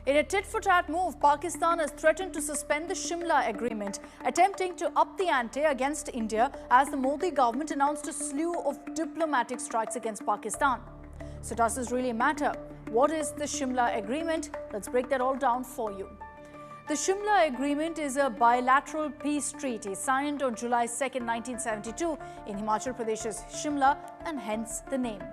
In a tit-for-tat move, Pakistan has threatened to suspend the Shimla Agreement, attempting to up the ante against India as the Modi government announced a slew of diplomatic strikes against Pakistan. So does this really matter? What is the Shimla Agreement? Let's break that all down for you. The Shimla Agreement is a bilateral peace treaty signed on July 2, 1972 in Himachal Pradesh's Shimla, and hence the name.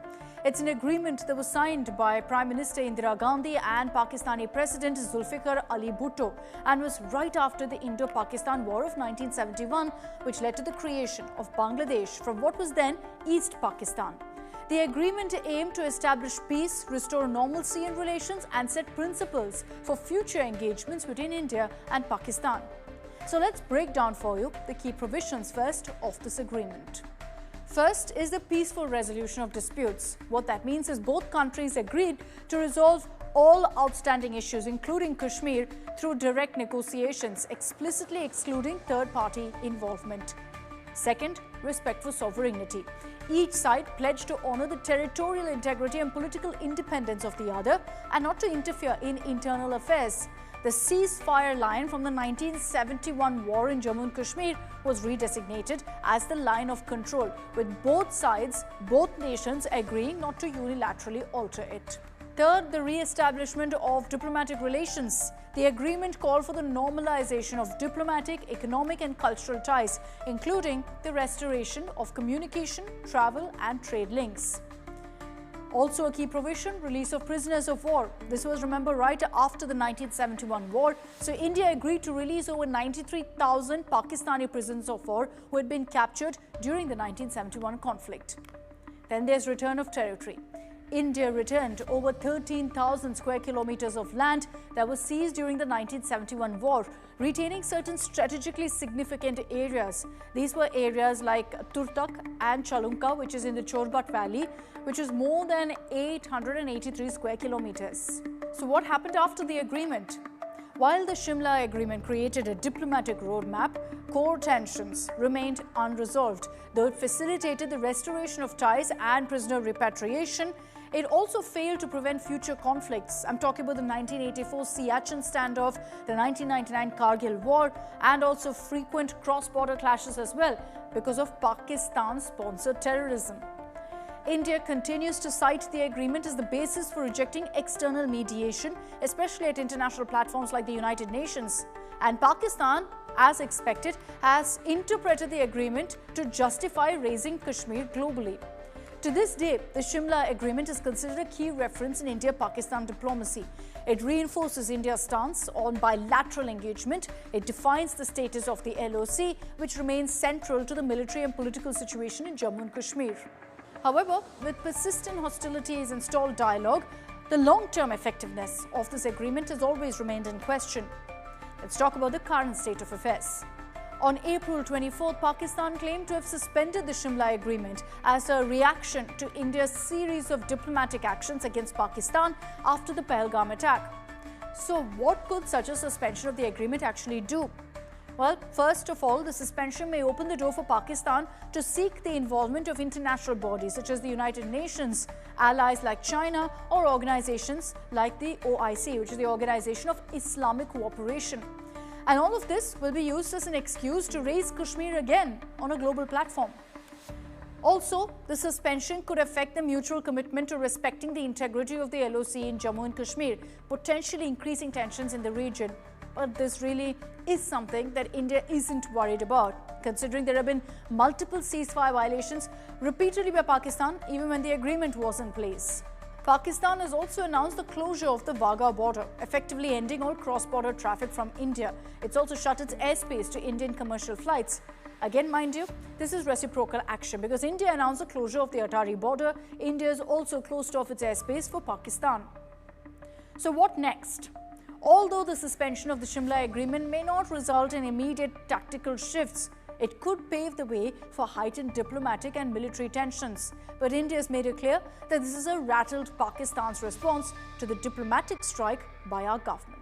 It's an agreement that was signed by Prime Minister Indira Gandhi and Pakistani President Zulfikar Ali Bhutto and was right after the Indo-Pakistan War of 1971, which led to the creation of Bangladesh from what was then East Pakistan. The agreement aimed to establish peace, restore normalcy in relations and set principles for future engagements between India and Pakistan. So let's break down for you the key provisions first of this agreement. First is the peaceful resolution of disputes. What that means is both countries agreed to resolve all outstanding issues, including Kashmir, through direct negotiations, explicitly excluding third-party involvement. Second, respect for sovereignty. Each side pledged to honor the territorial integrity and political independence of the other and not to interfere in internal affairs. The ceasefire line from the 1971 war in Jammu and Kashmir was redesignated as the line of control, with both sides, both nations agreeing not to unilaterally alter it. Third, the re-establishment of diplomatic relations. The agreement called for the normalization of diplomatic, economic and cultural ties, including the restoration of communication, travel and trade links. Also a key provision, release of prisoners of war. This was, remember, right after the 1971 war. So India agreed to release over 93,000 Pakistani prisoners of war who had been captured during the 1971 conflict. Then there's return of territory. India returned over 13,000 square kilometers of land that was seized during the 1971 war, retaining certain strategically significant areas. These were areas like Turtak and Chalunka, which is in the Chorbat Valley, which is more than 883 square kilometers. So what happened after the agreement? While the Shimla Agreement created a diplomatic roadmap, core tensions remained unresolved. Though it facilitated the restoration of ties and prisoner repatriation, it also failed to prevent future conflicts. I'm talking about the 1984 Siachen standoff, the 1999 Kargil war, and also frequent cross-border clashes as well because of Pakistan-sponsored terrorism. India continues to cite the agreement as the basis for rejecting external mediation, especially at international platforms like the United Nations. And Pakistan, as expected, has interpreted the agreement to justify raising Kashmir globally. To this day, the Shimla Agreement is considered a key reference in India-Pakistan diplomacy. It reinforces India's stance on bilateral engagement. It defines the status of the LOC, which remains central to the military and political situation in Jammu and Kashmir. However, with persistent hostilities and stalled dialogue, the long-term effectiveness of this agreement has always remained in question. Let's talk about the current state of affairs. On April 24th, Pakistan claimed to have suspended the Shimla Agreement as a reaction to India's series of diplomatic actions against Pakistan after the Pahalgam attack. So what could such a suspension of the agreement actually do? Well, first of all, the suspension may open the door for Pakistan to seek the involvement of international bodies such as the United Nations, allies like China, or organizations like the OIC, which is the Organization of Islamic Cooperation. And all of this will be used as an excuse to raise Kashmir again on a global platform. Also, the suspension could affect the mutual commitment to respecting the integrity of the LOC in Jammu and Kashmir, potentially increasing tensions in the region. But this really is something that India isn't worried about, considering there have been multiple ceasefire violations repeatedly by Pakistan even when the agreement was in place. Pakistan has also announced the closure of the Wagah border, effectively ending all cross-border traffic from India. It's also shut its airspace to Indian commercial flights. Again, mind you, this is reciprocal action because India announced the closure of the Atari border. India has also closed off its airspace for Pakistan. So what next? Although the suspension of the Shimla Agreement may not result in immediate tactical shifts, it could pave the way for heightened diplomatic and military tensions. But India has made it clear that this is a rattled Pakistan's response to the diplomatic strike by our government.